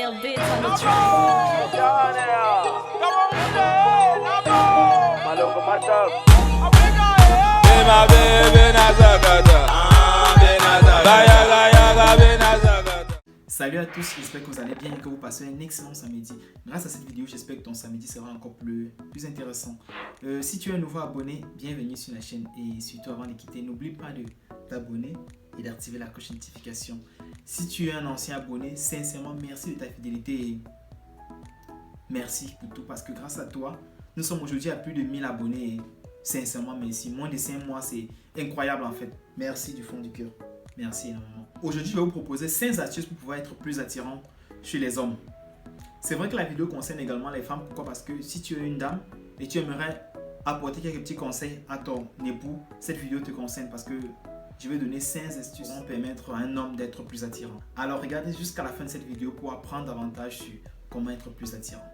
Style Beats on the track. Salut à tous, j'espère que vous allez bien et que vous passez un excellent samedi. Grâce à cette vidéo, j'espère que ton samedi sera encore plus intéressant. Si tu es un nouveau abonné, bienvenue sur la chaîne et surtout avant de quitter, n'oublie pas de t'abonner et d'activer la cloche de notification. Si tu es un ancien abonné, sincèrement merci de ta fidélité et merci pour tout parce que grâce à toi, nous sommes aujourd'hui à plus de 1000 abonnés et sincèrement merci. Moins de 5 mois, c'est incroyable en fait. Merci du fond du cœur. Merci énormément. Aujourd'hui, je vais vous proposer 5 astuces pour pouvoir être plus attirant chez les hommes. C'est vrai que la vidéo concerne également les femmes. Pourquoi? Parce que si tu es une dame et tu aimerais apporter quelques petits conseils à ton époux, cette vidéo te concerne parce que je vais donner 5 astuces qui vont permettre à un homme d'être plus attirant. Alors regardez jusqu'à la fin de cette vidéo pour apprendre davantage sur comment être plus attirant.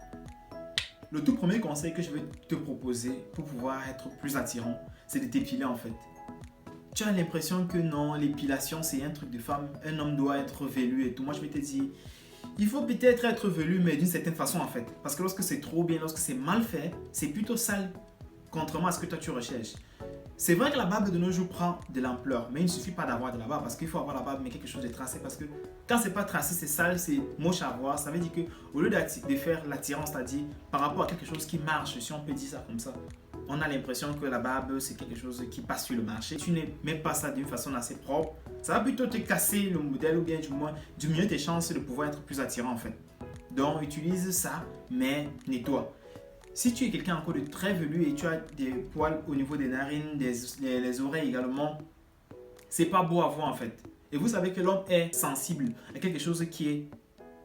Le tout premier conseil que je vais te proposer pour pouvoir être plus attirant, c'est de t'épiler en fait. Tu as l'impression que non, l'épilation c'est un truc de femme, un homme doit être velu et tout. Moi je vais te dire, il faut peut-être être velu mais d'une certaine façon en fait. Parce que lorsque c'est trop bien, lorsque c'est mal fait, c'est plutôt sale, contrairement à ce que toi tu recherches. C'est vrai que la barbe de nos jours prend de l'ampleur, mais il ne suffit pas d'avoir de la barbe parce qu'il faut avoir la barbe mais quelque chose de tracé parce que quand c'est pas tracé, c'est sale, c'est moche à voir. Ça veut dire que au lieu de faire l'attirance, c'est-à-dire par rapport à quelque chose qui marche, si on peut dire ça comme ça, on a l'impression que la barbe c'est quelque chose qui passe sur le marché. Tu ne mets pas ça d'une façon assez propre, ça va plutôt te casser le modèle ou bien du moins diminuer tes chances de pouvoir être plus attirant en fait. Donc utilise ça mais nettoie. Si tu es quelqu'un encore de très velu et tu as des poils au niveau des narines, les oreilles également, c'est pas beau à voir en fait. Et vous savez que l'homme est sensible à quelque chose qui est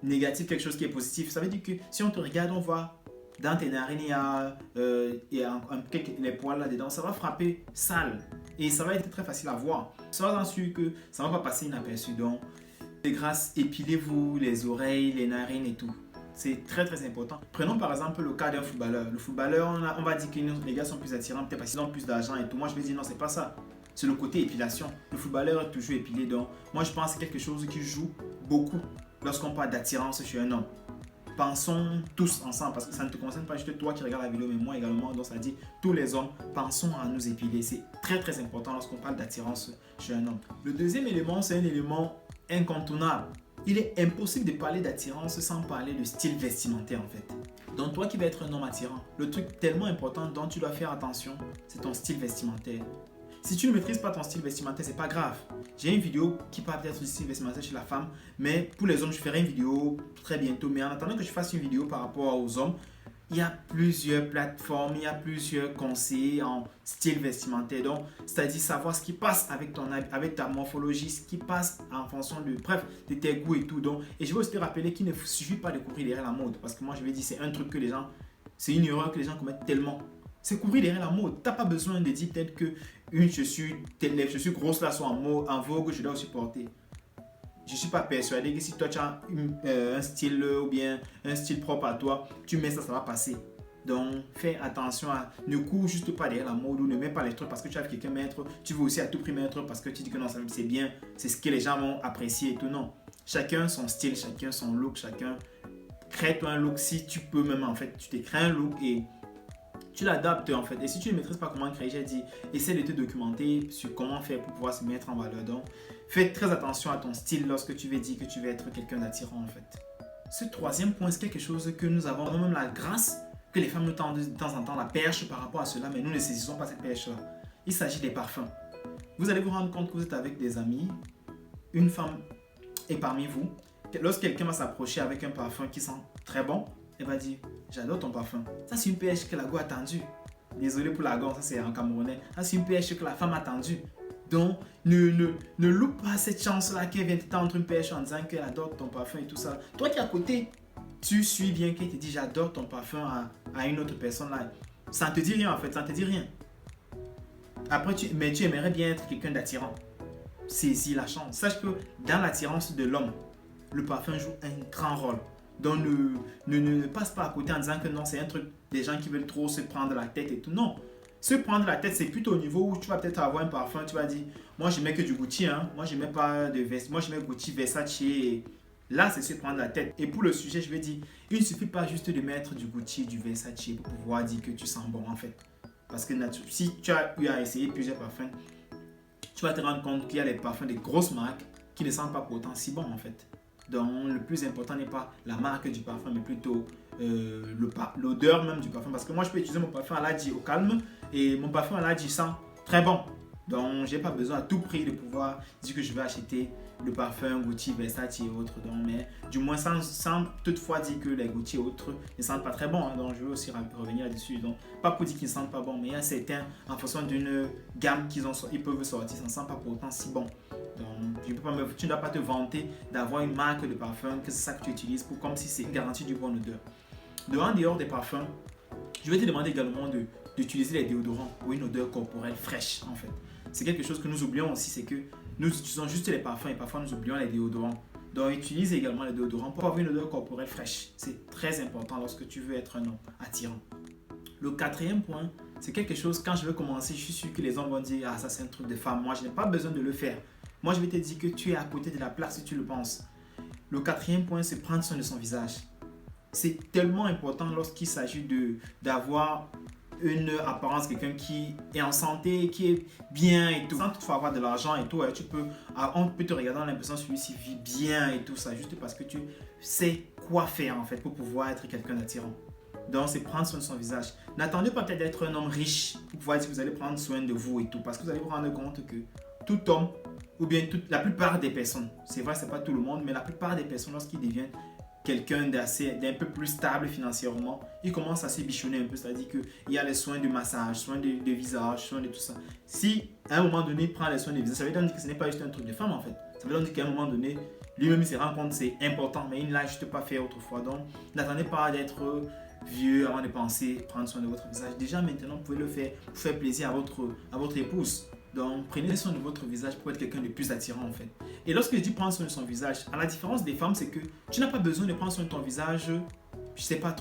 négatif, quelque chose qui est positif. Ça veut dire que si on te regarde, on voit dans tes narines, il y a les poils là-dedans, ça va frapper sale et ça va être très facile à voir. Sois sûr que ça ne va pas passer inaperçu. Donc, de grâce, épilez-vous les oreilles, les narines et tout. C'est très important. Prenons par exemple le cas d'un footballeur. Le footballeur, on va dire que les gars sont plus attirants, peut-être parce qu'ils ont plus d'argent et tout. Moi, je vais dire non, c'est pas ça. C'est le côté épilation. Le footballeur est toujours épilé. Donc, moi, je pense que c'est quelque chose qui joue beaucoup lorsqu'on parle d'attirance chez un homme. Pensons tous ensemble, parce que ça ne te concerne pas juste toi qui regardes la vidéo, mais moi également. Donc, ça dit tous les hommes, pensons à nous épiler. C'est très important lorsqu'on parle d'attirance chez un homme. Le deuxième élément, c'est un élément incontournable. Il est impossible de parler d'attirance sans parler de style vestimentaire en fait. Donc toi qui vas être un homme attirant, le truc tellement important dont tu dois faire attention, c'est ton style vestimentaire. Si tu ne maîtrises pas ton style vestimentaire, c'est pas grave. J'ai une vidéo qui parle peut-être du style vestimentaire chez la femme, mais pour les hommes, je ferai une vidéo très bientôt. Mais en attendant que je fasse une vidéo par rapport aux hommes, il y a plusieurs plateformes, il y a plusieurs conseils en style vestimentaire. Donc, c'est-à-dire savoir ce qui passe avec ta morphologie, ce qui passe en fonction de tes goûts et tout. Donc, et je veux aussi te rappeler qu'il ne suffit pas de courir derrière la mode. Parce que moi, je vais dire, c'est un truc que c'est une erreur que les gens commettent tellement. C'est courir derrière la mode. Tu n'as pas besoin de dire peut-être que les chaussures grosses là sont en vogue, je dois aussi porter. Je ne suis pas persuadé que si toi tu as un style ou bien un style propre à toi, tu mets ça, ça va passer. Donc fais attention à ne cours juste pas derrière la mode ou ne mets pas les trucs parce que tu as vu quelqu'un mettre, tu veux aussi à tout prix mettre parce que tu dis que non, c'est bien, c'est ce que les gens vont apprécier et tout. Non, chacun son style, chacun son look, chacun crée-toi un look si tu peux même en fait, tu te crées un look et tu l'adaptes en fait. Et si tu ne maîtrises pas comment créer, j'ai dit, essaie de te documenter sur comment faire pour pouvoir se mettre en valeur. Donc, fais très attention à ton style lorsque tu veux dire que tu veux être quelqu'un d'attirant en fait. Ce troisième point, c'est quelque chose que nous avons même la grâce que les femmes nous tendent de temps en temps la perche par rapport à cela, mais nous ne saisissons pas cette perche-là. Il s'agit des parfums. Vous allez vous rendre compte que vous êtes avec des amis, une femme est parmi vous. Lorsque quelqu'un va s'approcher avec un parfum qui sent très bon, elle va dire j'adore ton parfum. Ça c'est une perche que la go a tendue. Désolé pour la go, ça c'est en camerounais. Ça c'est une perche que la femme a tendue. Donc ne loupe pas cette chance là qu'elle vient te tendre une perche en disant qu'elle adore ton parfum et tout ça. Toi qui es à côté, tu suis bien qu'elle te dit j'adore ton parfum à une autre personne là. Ça ne te dit rien en fait, ça ne te dit rien. Après mais tu aimerais bien être quelqu'un d'attirant. Saisis la chance. Sache que dans l'attirance de l'homme, le parfum joue un grand rôle. Donc ne passe pas à côté en disant que non, c'est un truc des gens qui veulent trop se prendre la tête et tout. Non, se prendre la tête, c'est plutôt au niveau où tu vas peut-être avoir un parfum, tu vas dire, moi je mets que du Gucci, hein. Moi je mets pas de veste, moi je mets Gucci, Versace Là, c'est se prendre la tête. Et pour le sujet, je vais dire, il ne suffit pas juste de mettre du Gucci, du Versace pour pouvoir dire que tu sens bon en fait. Parce que si tu as eu à essayer plusieurs parfums, tu vas te rendre compte qu'il y a des parfums de grosses marques qui ne sentent pas pour autant si bon en fait. Donc le plus important n'est pas la marque du parfum, mais plutôt l'odeur même du parfum. Parce que moi, je peux utiliser mon parfum Aladji au calme et mon parfum Aladji sent très bon. Donc, je n'ai pas besoin à tout prix de pouvoir dire que je vais acheter le parfum Gucci, Versace et autres. Donc, mais du moins, sans toutefois dire que les Gucci et autres ne sentent pas très bon. Hein. Donc, je vais aussi revenir là-dessus. Donc, pas pour dire qu'ils ne sentent pas bon, mais il y a certains, en fonction d'une gamme ils peuvent sortir, ça ne sent pas pour autant si bon. Donc, tu ne dois pas te vanter d'avoir une marque de parfum, que c'est ça que tu utilises, comme si c'est une garantie d'une bonne odeur. En dehors des parfums, je vais te demander également d'utiliser les déodorants pour une odeur corporelle fraîche en fait. C'est quelque chose que nous oublions aussi, c'est que nous utilisons juste les parfums et parfois nous oublions les déodorants. Donc utilise également les déodorants pour avoir une odeur corporelle fraîche. C'est très important lorsque tu veux être un homme attirant. Le quatrième point, c'est quelque chose, quand je vais commencer, je suis sûr que les hommes vont dire « Ah, ça c'est un truc de femme, moi je n'ai pas besoin de le faire. » Moi je vais te dire que tu es à côté de la plaque si tu le penses. Le quatrième point, c'est prendre soin de son visage. C'est tellement important lorsqu'il s'agit d'avoir une apparence, quelqu'un qui est en santé, qui est bien et tout. Sans toutefois avoir de l'argent et tout, on peut te regarder dans l'impression que celui-ci vit bien et tout ça, juste parce que tu sais quoi faire en fait pour pouvoir être quelqu'un d'attirant. Donc, c'est prendre soin de son visage. N'attendez pas peut-être d'être un homme riche pour pouvoir dire que vous allez prendre soin de vous et tout, parce que vous allez vous rendre compte que tout homme, ou bien la plupart des personnes, c'est vrai, c'est pas tout le monde, mais la plupart des personnes, lorsqu'ils deviennent quelqu'un d'un peu plus stable financièrement, il commence à se bichonner un peu, c'est-à-dire qu'il y a les soins de massage, soins de visage, soins de tout ça. Si à un moment donné il prend les soins de visage, ça veut dire que ce n'est pas juste un truc de femme en fait. Ça veut dire qu'à un moment donné, lui-même il se rend compte que c'est important, mais il ne l'a juste pas fait autrefois. Donc n'attendez pas d'être vieux avant de penser prendre soin de votre visage. Déjà maintenant, vous pouvez le faire pour faire plaisir à votre épouse. Donc, prenez soin de votre visage pour être quelqu'un de plus attirant en fait. Et lorsque je dis prendre soin de son visage, à la différence des femmes, c'est que tu n'as pas besoin de prendre soin de ton visage. Je sais pas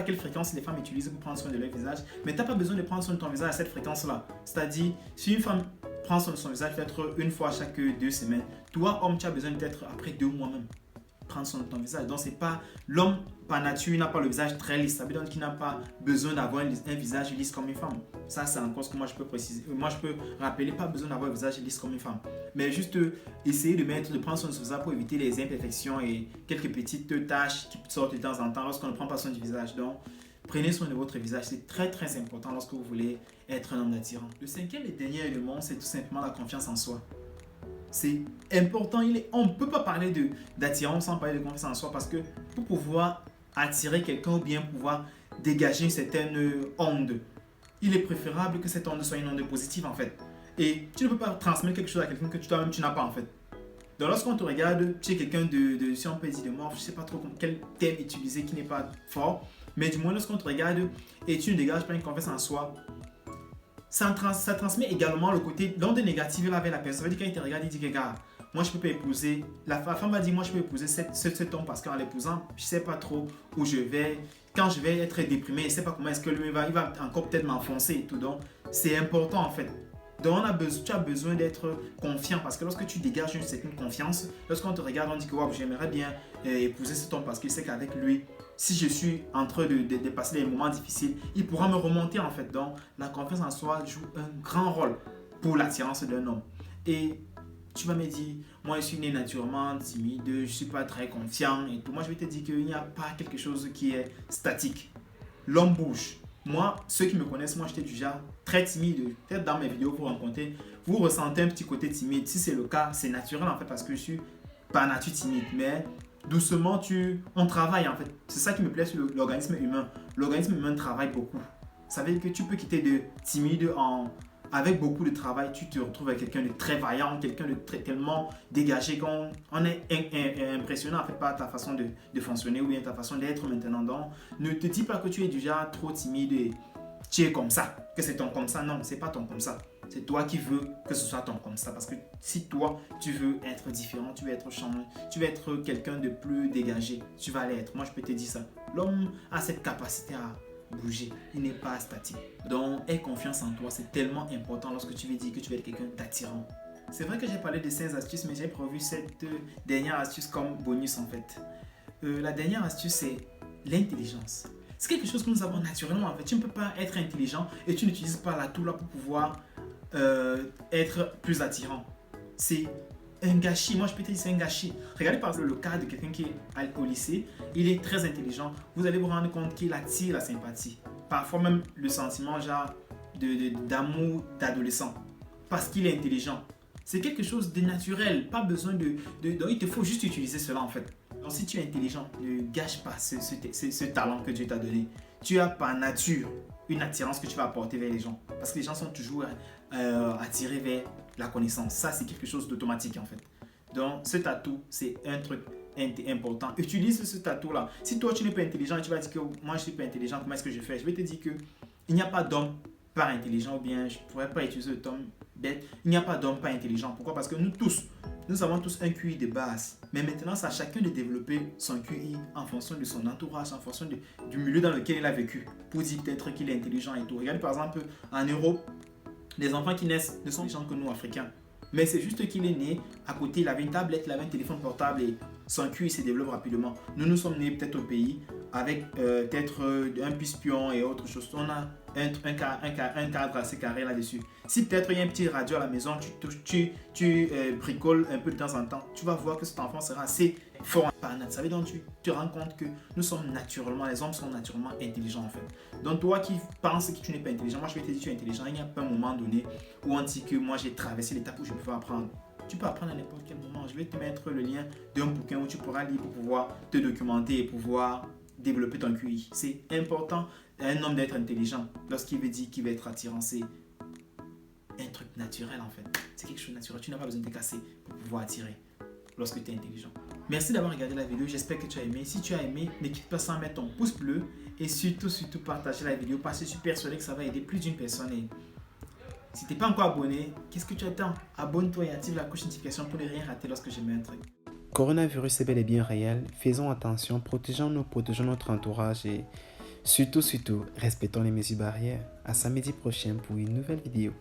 quelle fréquence les femmes utilisent pour prendre soin de leur visage, mais tu n'as pas besoin de prendre soin de ton visage à cette fréquence-là. C'est-à-dire, si une femme prend soin de son visage peut-être une fois chaque 2 semaines, toi, homme, tu as besoin d'être après 2 mois même. Prendre soin de ton visage. Donc, c'est pas l'homme par nature, il n'a pas le visage très lisse. Ça veut dire qu'il n'a pas besoin d'avoir un visage lisse comme une femme. Ça, c'est encore ce que moi je peux préciser. Moi, je peux rappeler, pas besoin d'avoir un visage lisse comme une femme. Mais juste essayer de prendre soin de son visage pour éviter les imperfections et quelques petites taches qui sortent de temps en temps lorsqu'on ne prend pas soin du visage. Donc, prenez soin de votre visage. C'est très, très important lorsque vous voulez être un homme attirant. Le cinquième et dernier élément, c'est tout simplement la confiance en soi. C'est important, on ne peut pas parler d'attirance sans parler de confiance en soi parce que pour pouvoir attirer quelqu'un ou bien pouvoir dégager une certaine onde, il est préférable que cette onde soit une onde positive en fait. Et tu ne peux pas transmettre quelque chose à quelqu'un que toi-même tu n'as pas en fait. Donc lorsqu'on te regarde, tu es quelqu'un si on peut dire de mort, je ne sais pas trop quel thème utiliser qui n'est pas fort, mais du moins lorsqu'on te regarde et tu ne dégages pas une confiance en soi, ça transmet également le côté l'onde négative avec la personne. Ça veut dire quand il te regarde, il dit que regarde, moi je peux pas épouser, la femme va dire moi je peux épouser cet homme parce qu'en l'épousant, je sais pas trop où je vais, quand je vais être déprimé, je sais pas comment est-ce que lui il va encore peut-être m'enfoncer et tout. Donc c'est important en fait. Donc tu as besoin d'être confiant parce que lorsque tu dégages une certaine confiance, lorsqu'on te regarde, on dit que wow, j'aimerais bien épouser cet homme parce qu'il sait qu'avec lui, si je suis en train de passer des moments difficiles, il pourra me remonter en fait. Donc la confiance en soi joue un grand rôle pour l'attirance d'un homme. Et tu vas me dire, moi je suis né naturellement timide, je ne suis pas très confiant et tout. Moi je vais te dire qu'il n'y a pas quelque chose qui est statique. L'homme bouge. Moi, ceux qui me connaissent, moi j'étais du genre très timide. Peut-être dans mes vidéos, vous rencontrez, vous ressentez un petit côté timide. Si c'est le cas, c'est naturel en fait parce que je suis par nature timide. Mais doucement, on travaille en fait. C'est ça qui me plaît sur l'organisme humain. L'organisme humain travaille beaucoup. Ça veut dire que tu peux quitter de timide avec beaucoup de travail, tu te retrouves avec quelqu'un de très vaillant, quelqu'un de tellement dégagé qu'on est impressionnant en fait par ta façon de fonctionner ou bien ta façon d'être maintenant. Donc, ne te dis pas que tu es déjà trop timide et tu es comme ça, que c'est ton comme ça. Non, c'est pas ton comme ça. C'est toi qui veux que ce soit ton comme ça. Parce que si toi, tu veux être différent, tu veux être changé, tu veux être quelqu'un de plus dégagé, tu vas l'être. Moi, je peux te dire ça. L'homme a cette capacité à bouger, il n'est pas statique. Donc, aie confiance en toi, c'est tellement important lorsque tu veux dire que tu veux être quelqu'un d'attirant. C'est vrai que j'ai parlé de 16 astuces, mais j'ai prévu cette dernière astuce comme bonus en fait. La dernière astuce, c'est l'intelligence. C'est quelque chose que nous avons naturellement en fait. Tu ne peux pas être intelligent et tu n'utilises pas l'atout là pour pouvoir être plus attirant. C'est un gâchis. Moi, je peux te dire c'est un gâchis. Regardez par exemple le cas de quelqu'un qui est au lycée. Il est très intelligent. Vous allez vous rendre compte qu'il attire la sympathie. Parfois même le sentiment genre d'amour d'adolescent. Parce qu'il est intelligent. C'est quelque chose de naturel. Pas besoin de il te faut juste utiliser cela en fait. Donc si tu es intelligent, ne gâche pas ce talent que Dieu t'a donné. Tu as par nature une attirance que tu vas apporter vers les gens. Parce que les gens sont toujours attirés vers la connaissance. Ça, c'est quelque chose d'automatique en fait. Donc, cet atout, c'est un truc important. Utilise ce atout-là. Si toi, tu n'es pas intelligent et tu vas dire que moi, je ne suis pas intelligent, comment est-ce que je fais? Je vais te dire qu'il n'y a pas d'homme pas intelligent ou bien je ne pourrais pas utiliser le terme bête. Il n'y a pas d'homme pas intelligent. Pourquoi? Parce que nous avons tous un QI de base. Mais maintenant, c'est à chacun de développer son QI en fonction de son entourage, en fonction du milieu dans lequel il a vécu. Pour dire peut-être qu'il est intelligent et tout. Regardez par exemple en Europe, les enfants qui naissent ne sont intelligents que nous, Africains. Mais c'est juste qu'il est né, à côté, il avait une tablette, il avait un téléphone portable et son QI se développe rapidement. Nous sommes nés peut-être au pays avec peut-être un pispion et autre chose. On a un cadre assez carré là-dessus. Si peut-être il y a un petit radio à la maison, tu bricoles un peu de temps en temps, tu vas voir que cet enfant sera assez fort. Ça veut dire donc tu te rends compte que nous sommes naturellement, les hommes sont naturellement intelligents en fait. Donc toi qui penses que tu n'es pas intelligent, moi je vais te dire que tu es intelligent. Il n'y a pas un moment donné où on dit que moi j'ai traversé l'étape où je peux apprendre. Tu peux apprendre à n'importe quel moment. Je vais te mettre le lien d'un bouquin où tu pourras lire pour pouvoir te documenter et pouvoir développer ton QI. C'est important à un homme d'être intelligent lorsqu'il veut dire qu'il va être attirant. C'est un truc naturel en fait. C'est quelque chose de naturel. Tu n'as pas besoin de te casser pour pouvoir attirer lorsque tu es intelligent. Merci d'avoir regardé la vidéo. J'espère que tu as aimé. Si tu as aimé, ne quitte pas sans mettre ton pouce bleu et surtout partager la vidéo parce que je suis persuadé que ça va aider plus d'une personne. Et si tu n'es pas encore abonné, qu'est-ce que tu attends? Abonne-toi et active la cloche de notification pour ne rien rater lorsque je mets un truc. Coronavirus est bel et bien réel. Faisons attention, protégeons-nous, protégeons notre entourage et surtout, respectons les mesures barrières. À samedi prochain pour une nouvelle vidéo.